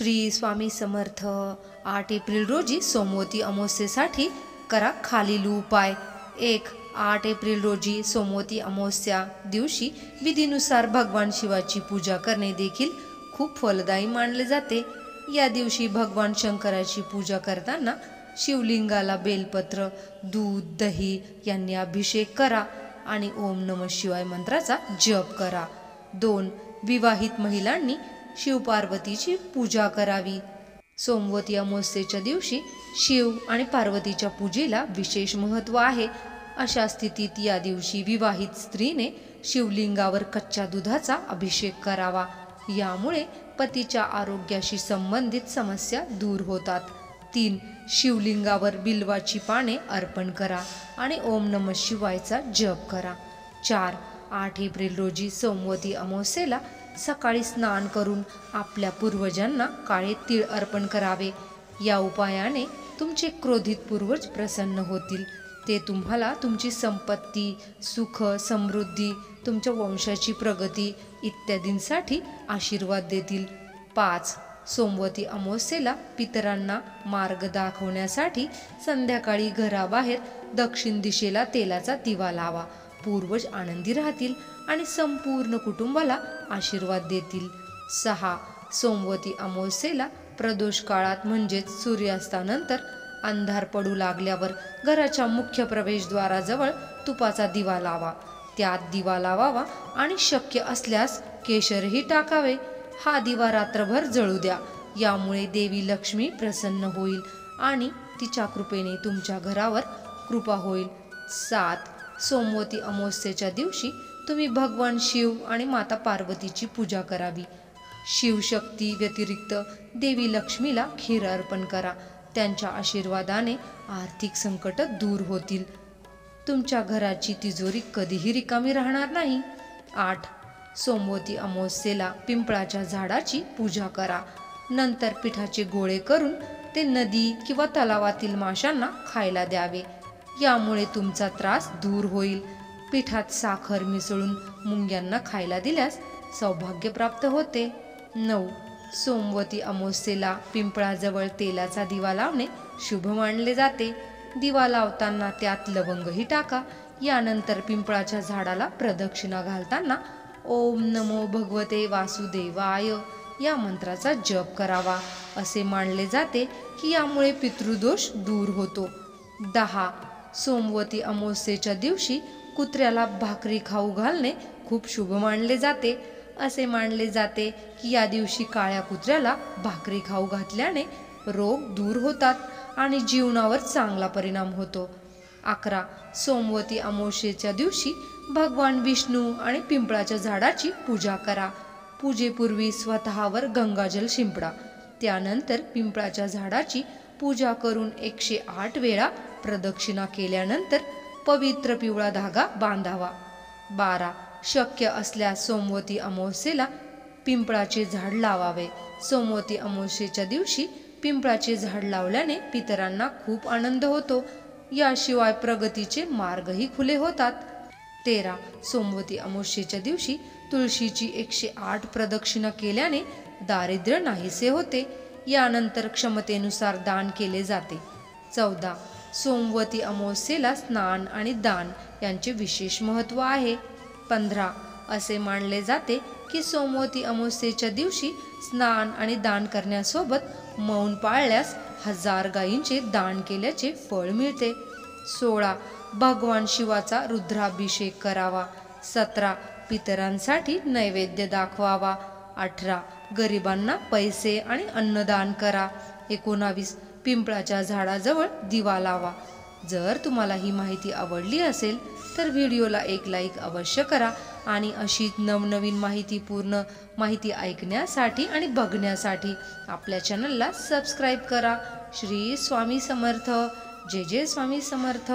Shri Swami Samarth. 8 April रोजी सोमवती अमावस्येसाठी करा खालील उपाय। 1. 8 एप्रिल रोजी सोमवती अमावस्या दिवशी विधीनुसार भगवान शिवाची पूजा करणे देखील खूप फलदायी मानले जाते। या दिवशी भगवान शंकराची पूजा करताना शिवलिंगाला बेलपत्र, दूध, दही यांनी अभिषेक करा आणि ओम नमः शिवाय मंत्राचा जप करा। 2. विवाहित महिलांनी शिवपार्वतीची पूजा करावी। सोमवती अमावस्येच्या दिवशी शिव आणि पार्वतीच्या पूजेला विशेष महत्त्व आहे। अशा स्थितीत या दिवशी विवाहित स्त्रीने शिवलिंगावर कच्च्या दुधाचा अभिषेक करावा। यामुळे पतीच्या आरोग्याशी संबंधित समस्या दूर होतात। 3. शिवलिंगावर बिल्वाची पाने अर्पण करा आणि ओम नमः शिवायचा जप करा। 4. 8 एप्रिल रोजी सोमवती अमावस्येला सकाळी स्नान करून आपल्या पूर्वजांना काळे तीळ अर्पण करावे। या उपायाने तुमचे क्रोधित पूर्वज प्रसन्न होतील। ते तुम्हाला तुमची संपत्ती, सुख, समृद्धी, तुमच्या वंशाची प्रगती इत्यादींसाठी आशीर्वाद देतील। 5. सोमवती अमावस्येला पितरांना मार्ग दाखवण्यासाठी संध्याकाळी घराबाहेर दक्षिण दिशेला तेलाचा दिवा लावा। पूर्वज आनंदी राहतील आणि संपूर्ण कुटुंबाला आशीर्वाद देतील। 6. सोमवती अमावस्येला प्रदोष काळात म्हणजेच सूर्यास्तानंतर अंधार पडू लागल्यावर घराच्या मुख्य प्रवेशद्वाराजवळ तुपाचा दिवा लावा। त्यात दिवा लावावा आणि शक्य असल्यास केशरही टाकावे। हा दिवा रात्रभर जळू द्या। यामुळे देवी लक्ष्मी प्रसन्न होईल आणि तिच्या कृपेने तुमच्या घरावर कृपा होईल। 7. सोमवती अमावस्येच्या दिवशी तुम्ही भगवान शिव आणि माता पार्वतीची पूजा करावी। शिवशक्ती व्यतिरिक्त देवी लक्ष्मीला खीर अर्पण करा। त्यांच्या आशीर्वादाने आर्थिक संकट दूर होतील। तुमच्या घराची तिजोरी कधीही रिकामी राहणार नाही। 8. सोमवती अमावस्येला पिंपळाच्या झाडाची पूजा करा। नंतर पिठाचे गोळे करून ते नदी किंवा तलावातील माशांना खायला द्यावे। यामुळे तुमचा त्रास दूर होईल। पिठात साखर मिसळून मुंग्यांना खायला दिल्यास सौभाग्य प्राप्त होते। 9. सोमवती अमावस्येला पिंपळाजवळ तेलाचा दिवा लावणे शुभ मानले जाते। दिवा लावताना त्यात लवंगही टाका। यानंतर पिंपळाच्या झाडाला प्रदक्षिणा घालताना ओम नमो भगवते वासुदेवाय या मंत्राचा जप करावा। असे मानले जाते की यामुळे पितृदोष दूर होतो। 10. सोमवती अमावस्येच्या दिवशी कुत्र्याला भाकरी खाऊ घालणे खूप शुभ मानले जाते। असे मानले जाते की या दिवशी काळ्या कुत्र्याला भाकरी खाऊ घातल्याने रोग दूर होतात आणि जीवनावर चांगला परिणाम होतो। 11. सोमवती अमावस्येच्या दिवशी भगवान विष्णू आणि पिंपळाच्या झाडाची पूजा करा। पूजेपूर्वी स्वतःवर गंगाजल शिंपडा। त्यानंतर पिंपळाच्या झाडाची पूजा करून 108 वेळा प्रदक्षिणा केल्यानंतर पवित्र पिवळा धागा बांधावा। 12. शक्य असल्यास सोमवती अमावस्येला पिंपळाचे झाड लावावे। सोमवती अमावस्येच्या दिवशी पिंपळाचे झाड लावल्याने पितरांना खूप आनंद होतो। याशिवाय प्रगतीचे मार्गही खुले होतात। 13. सोमवती अमावस्येच्या दिवशी तुळशीची 108 प्रदक्षिणा केल्याने दारिद्र्य नाहीसे होते। यानंतर क्षमतेनुसार दान केले जाते। 14. सोमवती अमावस्येला स्नान आणि दान यांचे विशेष महत्त्व आहे। 15. असे मानले जाते की सोमवती अमावस्येच्या दिवशी स्नान आणि दान करण्यासोबत मौन पाळल्यास 1000 गायींचे दान केल्याचे फळ मिळते। 16. भगवान शिवाचा रुद्राभिषेक करावा। 17. पितरांसाठी नैवेद्य दाखवावा। 18. गरिबांना पैसे आणि अन्नदान करा। 19. पिंपळाच्या झाडाजवळ दिवा लावा। जर तुम्हाला ही माहिती आवडली असेल तर व्हिडिओला एक लाईक अवश्य करा आणि अशीच नवनवीन माहितीपूर्ण माहिती ऐकण्यासाठी आणि बघण्यासाठी आपल्या चॅनलला सबस्क्राईब करा। श्री स्वामी समर्थ। जय जय स्वामी समर्थ।